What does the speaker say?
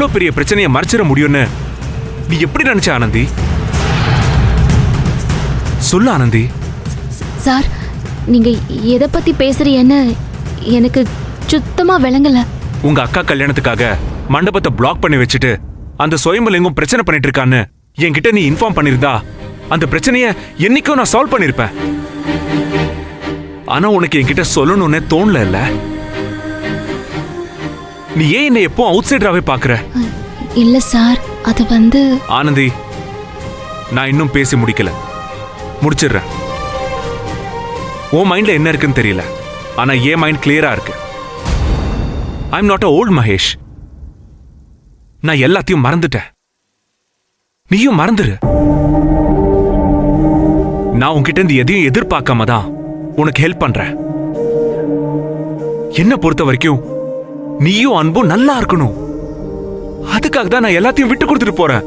இவ்ளோ பெரிய பிரச்சனையை மறைச்சிட முடியும்னு நீ எப்படி நினைச்ச ஆனந்தி? சொல்லு ஆனந்தி. சார், நீங்க எதை பத்தி பேசுறீங்கன்னு எனக்கு சுத்தமா விளங்கல. உங்க அக்கா கல்யாணத்துக்காக மண்டபத்தை பிளாக் பண்ணி வச்சுட்டு அந்த சுயம்பலிங்கம் பிரச்சனை பண்ணிட்டு இருக்கான்னு என்கிட்ட நீ இன்ஃபார்ம் பண்ணிருந்தா அந்த பிரச்சனைய என்னைக்கும் நான் சால்வ் பண்ணிருப்பேன். ஆனா உனக்கு என்கிட்ட சொல்லணும்னே தோணல இல்ல? நீ ஏன் என்ன எப்போ அவுட் சைடராவே பாக்குற? இல்ல சார், அது வந்து ஆனந்தி, நான் இன்னும் பேசி முடிக்கல. முடிச்சிடுறேன். உன் மைண்ட்ல என்ன இருக்குன்னு தெரியல, ஆனா என் மைண்ட் கிளியரா இருக்கு. I am not a old Mahesh. நான் எல்லாத்தையும் மறந்துட்டேன். நீயும் மறந்துரு. நான் உன்கிட்ட இருந்து எதையும் எதிர்பார்க்காம தான் உனக்கு ஹெல்ப் பண்றேன். என்ன பொறுத்த வரைக்கும் நீயும் அன்பும் நல்லா இருக்கணும். அதுக்காக தான் நான் எல்லாத்தையும் விட்டு கொடுத்துட்டு போறேன்.